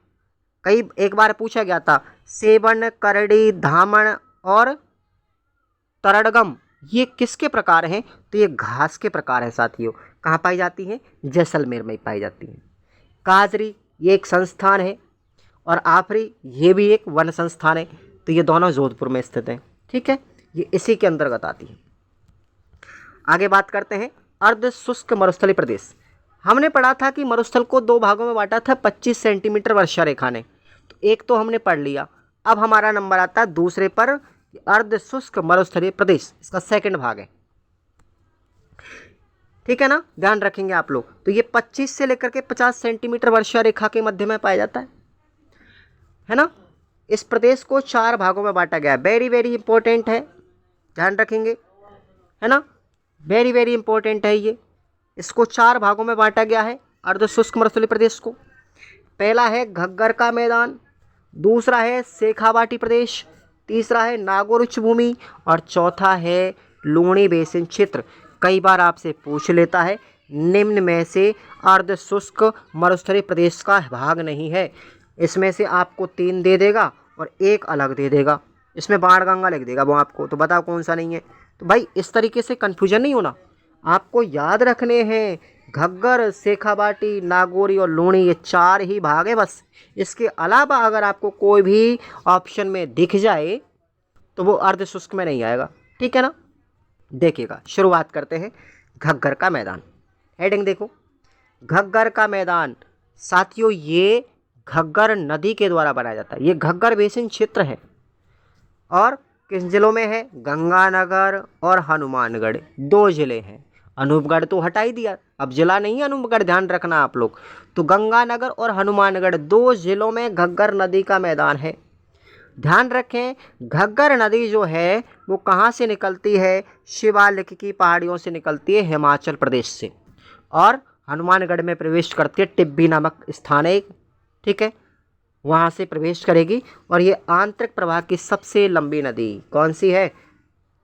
एक बार पूछा गया था। सेबण, करड़ी, धामण और तरड़गम ये किसके प्रकार हैं? तो ये घास के प्रकार हैं साथियों। कहाँ पाई जाती हैं? जैसलमेर में ही पाई जाती हैं। काजरी ये एक संस्थान है, और आफरी ये भी एक वन संस्थान है। तो ये दोनों जोधपुर में स्थित हैं। ठीक है, ये इसी के अंतर्गत आती है। आगे बात करते हैं अर्ध शुष्क मरुस्थलीय प्रदेश। हमने पढ़ा था कि मरुस्थल को 2 भागों में बांटा था 25 सेंटीमीटर वर्षा रेखा ने। तो एक तो हमने पढ़ लिया। अब हमारा नंबर आता है दूसरे पर, अर्ध शुष्क मरुस्थलीय प्रदेश, इसका सेकंड भाग है। ठीक है ना, ध्यान रखेंगे आप लोग। तो ये 25 से लेकर के 50 सेंटीमीटर वर्षा रेखा के मध्य में पाया जाता है ना। इस प्रदेश को 4 भागों में बांटा गया है। वेरी वेरी इंपॉर्टेंट है, ध्यान रखेंगे, है ना। वेरी वेरी इंपॉर्टेंट है ये। इसको 4 भागों में बांटा गया है अर्ध शुष्क मरुस्थलीय प्रदेश को। पहला है घग्गर का मैदान, दूसरा है शेखावाटी प्रदेश, तीसरा है नागौर उच्च भूमि और चौथा है लूणी बेसिन क्षेत्र। कई बार आपसे पूछ लेता है निम्न में से अर्ध शुष्क मरुस्थलीय प्रदेश का भाग नहीं है। इसमें से आपको 3 दे देगा और 1 अलग दे देगा, इसमें बाणगंगा लिख देगा वो आपको, तो बताओ कौन सा नहीं है। तो भाई इस तरीके से कन्फ्यूजन नहीं होना, आपको याद रखने हैं घग्गर, शेखावाटी, नागौरी और लूणी, ये 4 ही भाग है बस। इसके अलावा अगर आपको कोई भी ऑप्शन में दिख जाए तो वो अर्ध शुष्क में नहीं आएगा, ठीक है ना। देखिएगा, शुरुआत करते हैं घग्गर का मैदान। हेडिंग देखो, घग्गर का मैदान। साथियों ये घग्गर नदी के द्वारा बनाया जाता है, ये घग्गर बेसिन क्षेत्र है और किस जिलों में है, गंगानगर और हनुमानगढ़, 2 जिले हैं। अनूपगढ़ तो हटा ही दिया, अब जिला नहीं है अनूपगढ़, ध्यान रखना आप लोग। तो गंगानगर और हनुमानगढ़ 2 जिलों में घग्गर नदी का मैदान है। ध्यान रखें, घग्गर नदी जो है वो कहाँ से निकलती है, शिवालिक की पहाड़ियों से निकलती है, हिमाचल प्रदेश से, और हनुमानगढ़ में प्रवेश करती है, टिब्बी नामक स्थान है, ठीक है, वहाँ से प्रवेश करेगी। और ये आंतरिक प्रवाह की सबसे लंबी नदी कौन सी है,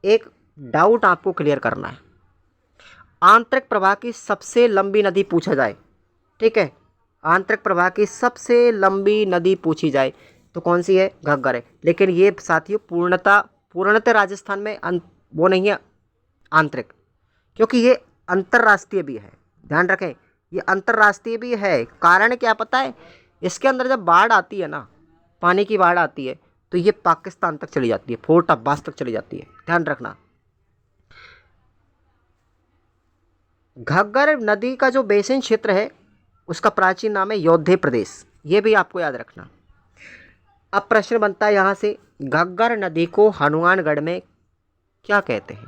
एक डाउट आपको क्लियर करना है। आंतरिक प्रवाह की सबसे लंबी नदी पूछा जाए, ठीक है, आंतरिक प्रवाह की सबसे लंबी नदी पूछी जाए तो कौन सी है, घग्गर है। लेकिन ये साथियों पूर्णतः राजस्थान में वो नहीं है आंतरिक, क्योंकि ये अंतर्राष्ट्रीय भी है। ध्यान रखें, ये अंतर्राष्ट्रीय भी है। कारण क्या पता है, इसके अंदर जब बाढ़ आती है ना, पानी की बाढ़ आती है, तो ये पाकिस्तान तक चली जाती है, फोर्ट अब्बास तक चली जाती है, ध्यान रखना। घग्गर नदी का जो बेसिन क्षेत्र है उसका प्राचीन नाम है योद्धे प्रदेश, ये भी आपको याद रखना। अब प्रश्न बनता है यहाँ से, घग्गर नदी को हनुमानगढ़ में क्या कहते हैं।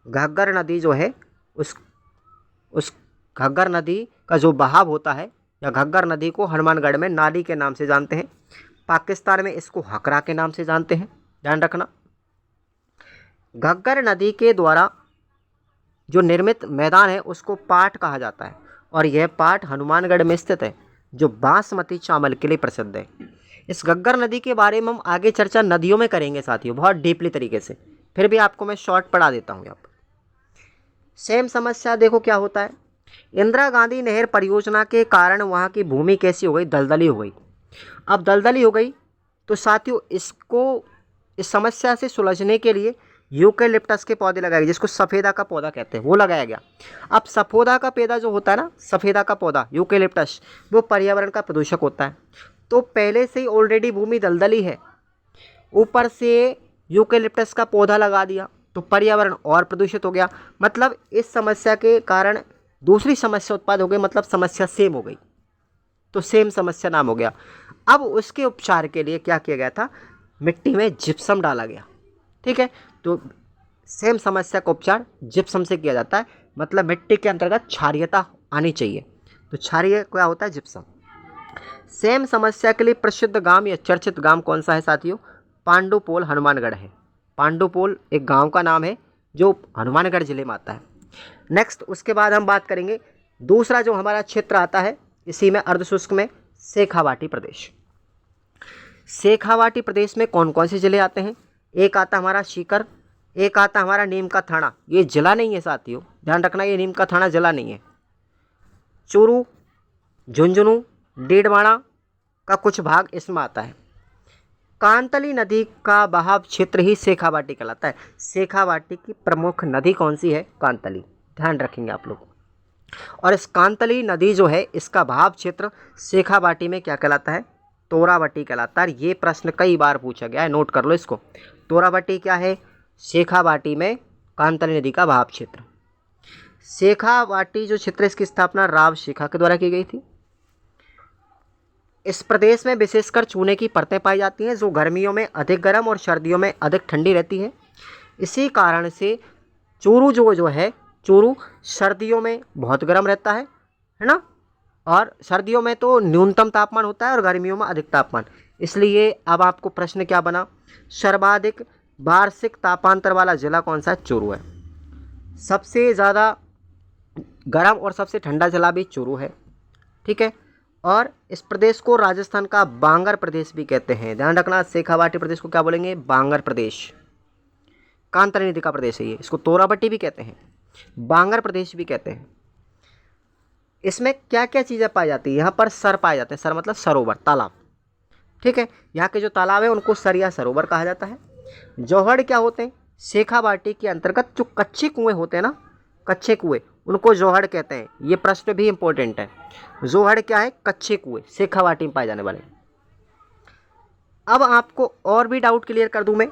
घग्गर नदी जो है उस घग्गर नदी का जो बहाव होता है, या घग्गर नदी को हनुमानगढ़ में नाली के नाम से जानते हैं, पाकिस्तान में इसको हकरा के नाम से जानते हैं, ध्यान रखना। घग्गर नदी के द्वारा जो निर्मित मैदान है उसको पाट कहा जाता है, और यह पाट हनुमानगढ़ में स्थित है, जो बासमती चावल के लिए प्रसिद्ध है। इस घग्गर नदी के बारे में हम आगे चर्चा नदियों में करेंगे साथियों, बहुत डीपली तरीके से, फिर भी आपको मैं शॉर्ट पढ़ा देता हूँ यहाँ पर। सेम समस्या देखो क्या होता है, इंदिरा गांधी नहर परियोजना के कारण वहाँ की भूमि कैसी हो गई, दलदली हो गई। अब दलदली हो गई तो साथियों इस समस्या से सुलझने के लिए यूकेलिप्टस के पौधे लगाए गए, जिसको सफ़ेदा का पौधा कहते हैं, वो लगाया गया। अब सफ़ेदा का पौधा जो होता है ना, सफ़ेदा का पौधा यूकेलिप्टस, वो पर्यावरण का प्रदूषक होता है। तो पहले से ही ऑलरेडी भूमि दलदली है, ऊपर से यूकेलिप्टस का पौधा लगा दिया तो पर्यावरण और प्रदूषित हो गया। मतलब इस समस्या के कारण दूसरी समस्या उत्पन्न हो गई, मतलब समस्या सेम हो गई, तो सेम समस्या नाम हो गया। अब उसके उपचार के लिए क्या किया गया था, मिट्टी में जिप्सम डाला गया, ठीक है। तो सेम समस्या का उपचार जिप्सम से किया जाता है, मतलब मिट्टी के अंतर्गत क्षारीयता आनी चाहिए, तो क्षारीय क्या होता है, जिप्सम। सेम समस्या के लिए प्रसिद्ध गांव या चर्चित गांव कौन सा है साथियों, पांडुपोल हनुमानगढ़ है। पांडुपोल एक गांव का नाम है जो हनुमानगढ़ जिले में आता है। नेक्स्ट उसके बाद हम बात करेंगे दूसरा जो हमारा क्षेत्र आता है इसी में अर्धशुष्क में, शेखावाटी प्रदेश। शेखावाटी प्रदेश में कौन कौन से जिले आते हैं, एक आता हमारा सीकर, एक आता हमारा नीम का थाना, ये जिला नहीं है साथियों, ध्यान रखना, ये नीम का थाना जिला नहीं है। चूरू, झुंझुनू, डीडवाना का कुछ भाग इसमें आता है। कांतली नदी का बहाव क्षेत्र ही शेखावाटी कहलाता है। शेखावाटी की प्रमुख नदी कौन सी है, कांतली, ध्यान रखेंगे आप लोग। और इस कांतली नदी जो है इसका बहाव क्षेत्र शेखावाटी में क्या कहलाता है, तोरावटी कहलाता है। ये प्रश्न कई बार पूछा गया है, नोट कर लो इसको। तोरावटी क्या है, शेखावाटी में कांतली नदी का बहाव क्षेत्र। शेखावाटी जो क्षेत्र, इसकी स्थापना राव शेखा के द्वारा की गई थी। इस प्रदेश में विशेषकर चूने की परतें पाई जाती हैं, जो गर्मियों में अधिक गर्म और सर्दियों में अधिक ठंडी रहती है। इसी कारण से चूरू जो है, चूरू सर्दियों में बहुत गर्म रहता है ना, और सर्दियों में तो न्यूनतम तापमान होता है और गर्मियों में अधिक तापमान। इसलिए अब आपको प्रश्न क्या बना, सर्वाधिक वार्षिक तापांतर वाला जिला कौन सा है, चूरू है। सबसे ज़्यादा गर्म और सबसे ठंडा जिला भी चूरू है। ठीक है, और इस प्रदेश को राजस्थान का बांगर प्रदेश भी कहते हैं। ध्यान रखना, शेखावाटी प्रदेश को क्या बोलेंगे? बांगर प्रदेश। कांतरी नदी का प्रदेश है ये, इसको तोराबट्टी भी कहते हैं, बांगर प्रदेश भी कहते हैं। इसमें क्या क्या चीज़ें पाई जाती है? यहाँ पर सर पाए जाते हैं। सर मतलब सरोवर, तालाब। ठीक है, यहाँ के जो तालाब है उनको सर या सरोवर कहा जाता है। जौहड़ क्या होते हैं? शेखावाटी के अंतर्गत जो कच्चे कुएं होते हैं ना, कच्चे कुएं, उनको जौहड़ कहते हैं। ये प्रश्न भी इंपॉर्टेंट है। जौहड़ क्या है? कच्चे कुएं, शेखावाटी में पाए जाने वाले। अब आपको और भी डाउट क्लियर कर दूं मैं।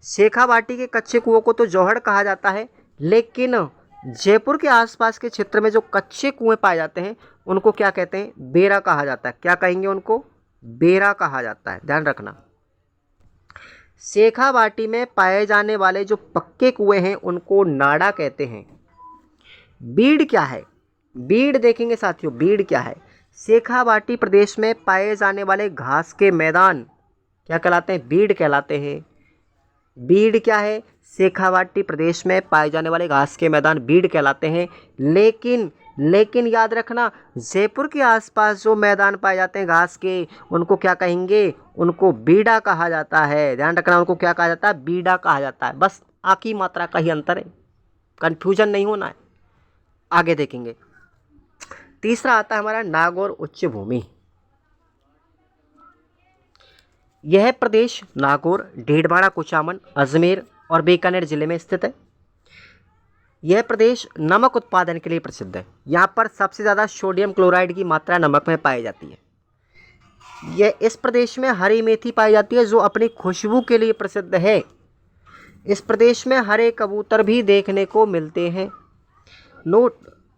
शेखावाटी के कच्चे कुओं को तो जौहड़ कहा जाता है, लेकिन जयपुर के आसपास के क्षेत्र में जो कच्चे कुएं पाए जाते हैं उनको क्या कहते हैं? बेरा कहा जाता है। क्या कहेंगे उनको? बेरा कहा जाता है। ध्यान रखना, शेखावाटी में पाए जाने वाले जो पक्के कुएं हैं उनको नाड़ा कहते हैं। बीड़ क्या है? बीड़ देखेंगे साथियों, बीड़ क्या है? शेखावाटी प्रदेश में पाए जाने वाले घास के मैदान क्या कहलाते हैं? बीड़ कहलाते हैं। बीड़ क्या है? शेखावाटी प्रदेश में पाए जाने वाले घास के मैदान बीड़ कहलाते हैं। लेकिन याद रखना, जयपुर के आसपास जो मैदान पाए जाते हैं घास के, उनको क्या कहेंगे? उनको बीड़ा कहा जाता है। ध्यान रखना, उनको क्या कहा जाता है? बीड़ा कहा जाता है। बस आ की मात्रा का ही अंतर है, कन्फ्यूजन नहीं होना है। आगे देखेंगे, तीसरा आता है हमारा नागौर उच्च भूमि। यह प्रदेश नागौर, डेढ़वाड़ा, कुचामन, अजमेर और बीकानेर जिले में स्थित है। यह प्रदेश नमक उत्पादन के लिए प्रसिद्ध है। यहाँ पर सबसे ज़्यादा सोडियम क्लोराइड की मात्रा नमक में पाई जाती है। यह इस प्रदेश में हरी मेथी पाई जाती है जो अपनी खुशबू के लिए प्रसिद्ध है। इस प्रदेश में हरे कबूतर भी देखने को मिलते हैं। नोट,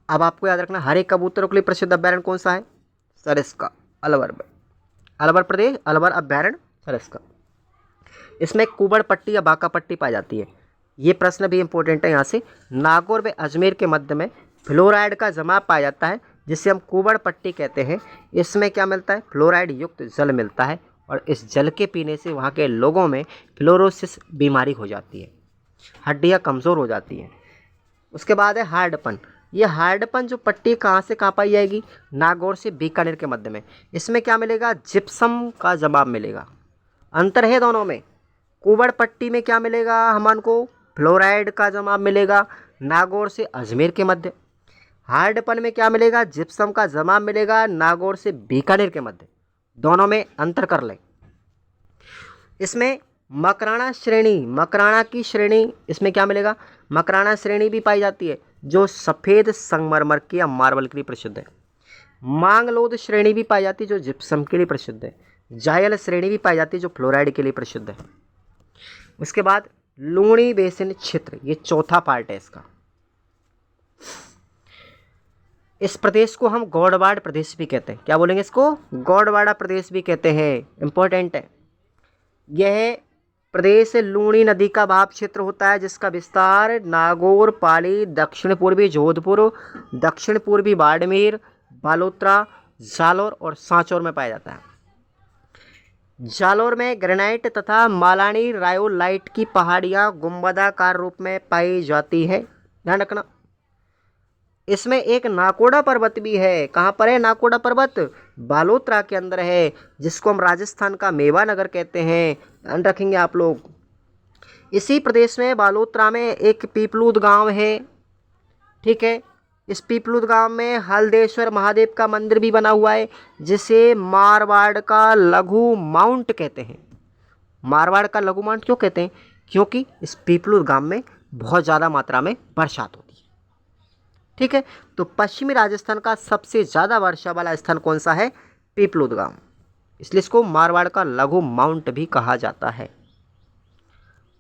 अब आपको याद रखना, हरे कबूतरों के लिए प्रसिद्ध अभ्यारण्य कौन सा है? सरिस्का, अलवर में, अलवर प्रदेश, अलवर अभ्यारण्य सरिस्का। इसमें कुबड़ पट्टी या बाका पट्टी पाई जाती है। ये प्रश्न भी इंपॉर्टेंट है यहाँ से। नागौर व अजमेर के मध्य में फ्लोराइड का जमाव पाया जाता है जिसे हम कुबड़ पट्टी कहते हैं। इसमें क्या मिलता है? फ्लोराइड युक्त जल मिलता है और इस जल के पीने से वहाँ के लोगों में फ्लोरोसिस बीमारी हो जाती है, हड्डियाँ कमज़ोर हो जाती हैं। उसके बाद है हार्डपन। ये हार्डपन जो पट्टी कहाँ से कहाँ पाई जाएगी? नागौर से बीकानेर के मध्य में। इसमें क्या मिलेगा? जिप्सम का जमाव मिलेगा। अंतर है दोनों में। कुबड़ पट्टी में क्या मिलेगा हमको? फ्लोराइड का जमाव मिलेगा नागौर से अजमेर के मध्य। हार्डपन में क्या मिलेगा? जिप्सम का जमाव मिलेगा नागौर से बीकानेर के मध्य। दोनों में अंतर कर लें। इसमें मकराना श्रेणी, मकराना की श्रेणी, इसमें क्या मिलेगा? मकराना श्रेणी भी पाई जाती है जो सफ़ेद संगमरमर की या मार्बल के लिए प्रसिद्ध है। मांगलोद श्रेणी भी पाई जाती है जो जिप्सम के लिए प्रसिद्ध है। जायल श्रेणी भी पाई जाती है जो फ्लोराइड के लिए प्रसिद्ध है। उसके बाद लूणी बेसिन क्षेत्र, ये चौथा पार्ट है इसका। इस प्रदेश को हम गौड़वाड़ प्रदेश भी कहते हैं। क्या बोलेंगे इसको? गौड़वाड़ा प्रदेश भी कहते हैं। इंपॉर्टेंट है। यह प्रदेश लूणी नदी का भाव क्षेत्र होता है जिसका विस्तार नागौर, पाली, दक्षिण पूर्वी जोधपुर, दक्षिण पूर्वी बाड़मेर, बालोतरा, जालौर और सांचौर में पाया जाता है। जालौर में ग्रेनाइट तथा मालानी रायोलाइट की पहाड़ियाँ गुंबदाकार रूप में पाई जाती है। ध्यान रखना, इसमें एक नाकोड़ा पर्वत भी है। कहाँ पर है नाकोड़ा पर्वत? बालोतरा के अंदर है, जिसको हम राजस्थान का मेवा नगर कहते हैं। ध्यान रखेंगे आप लोग। इसी प्रदेश में बालोतरा में एक पीपलूद गांव है। ठीक है, इस पीपलूद गांव में हल्देश्वर महादेव का मंदिर भी बना हुआ है जिसे मारवाड़ का लघु माउंट कहते हैं। मारवाड़ का लघु माउंट क्यों कहते हैं? क्योंकि इस पीपलूद गांव में बहुत ज़्यादा मात्रा में बरसात होती है। ठीक है, तो पश्चिमी राजस्थान का सबसे ज़्यादा वर्षा वाला स्थान कौन सा है? पीपलूद गांव, इसलिए इसको मारवाड़ का लघु माउंट भी कहा जाता है।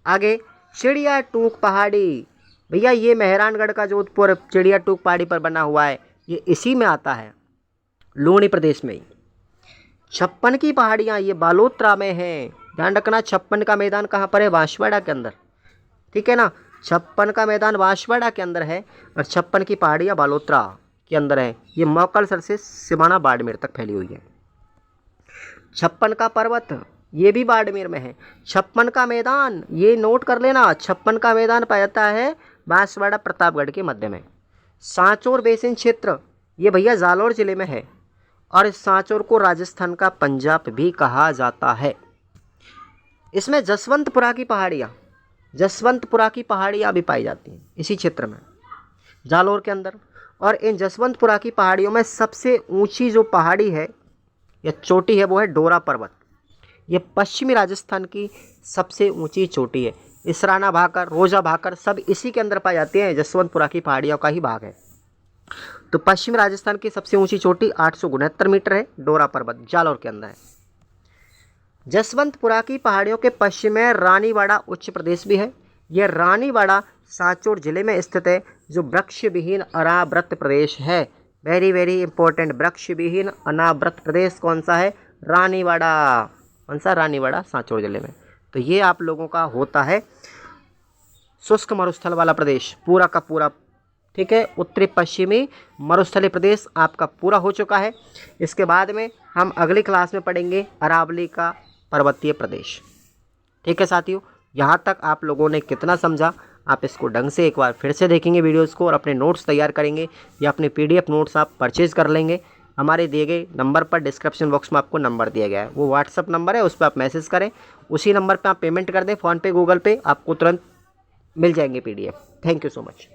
आगे चिड़िया टूक पहाड़ी। भैया ये मेहरानगढ़ का जोधपुर चिड़िया टूक पहाड़ी पर बना हुआ है, ये इसी में आता है, लूणी प्रदेश में ही। 56 की पहाड़ियाँ ये बालोतरा में हैं। ध्यान रखना, 56 का मैदान कहाँ पर है? बांसवाड़ा के अंदर। ठीक है ना, 56 का मैदान बांसवाड़ा के अंदर है और 56 की पहाड़ियाँ बालोतरा के अंदर है। ये मौकलसर से सिवाना बाड़मेर तक फैली हुई है। 56 का पर्वत ये भी बाड़मेर में है। 56 का मैदान ये नोट कर लेना, 56 का मैदान पाया जाता है बांसवाड़ा प्रतापगढ़ के मध्य में। सांचौर बेसिन क्षेत्र ये भैया जालौर जिले में है और इस सांचौर को राजस्थान का पंजाब भी कहा जाता है। इसमें जसवंतपुरा की पहाड़ियाँ भी पाई जाती हैं इसी क्षेत्र में, जालौर के अंदर। और इन जसवंतपुरा की पहाड़ियों में सबसे ऊंची जो पहाड़ी है या चोटी है वो है डोरा पर्वत। ये पश्चिमी राजस्थान की सबसे ऊंची चोटी है। इसराना भाकर, रोजा भाकर सब इसी के अंदर पाई जाती हैं, जसवंतपुरा की पहाड़ियों का ही भाग है। तो पश्चिमी राजस्थान की सबसे ऊंची चोटी 869 मीटर है, डोरा पर्वत जालौर के अंदर है। जसवंतपुरा की पहाड़ियों के पश्चिम में रानीवाड़ा उच्च प्रदेश भी है। यह रानीवाड़ा सांचौर जिले में स्थित है, जो वृक्ष विहीन अनावृत प्रदेश है। वेरी वेरी इंपॉर्टेंट, वृक्ष विहीन अनावृत प्रदेश कौन सा है? रानीवाड़ा। कौन सा? रानीवाड़ा, सांचौर जिले में। तो ये आप लोगों का होता है शुष्क मरुस्थल वाला प्रदेश पूरा का पूरा। ठीक है, उत्तरी पश्चिमी मरुस्थलीय प्रदेश आपका पूरा हो चुका है। इसके बाद में हम अगली क्लास में पढ़ेंगे अरावली का पर्वतीय प्रदेश। ठीक है साथियों, यहाँ तक आप लोगों ने कितना समझा, आप इसको ढंग से एक बार फिर से देखेंगे वीडियोस को और अपने नोट्स तैयार करेंगे या अपने PDF नोट्स आप परचेज़ कर लेंगे। हमारे दिए गए नंबर पर डिस्क्रिप्शन बॉक्स में आपको नंबर दिया गया है, वो व्हाट्सअप नंबर है, उस पर आप मैसेज करें। उसी नंबर पर आप पेमेंट कर दें, फ़ोन पे, गूगल पे, आपको तुरंत मिल जाएंगे PDF। Thank you so much.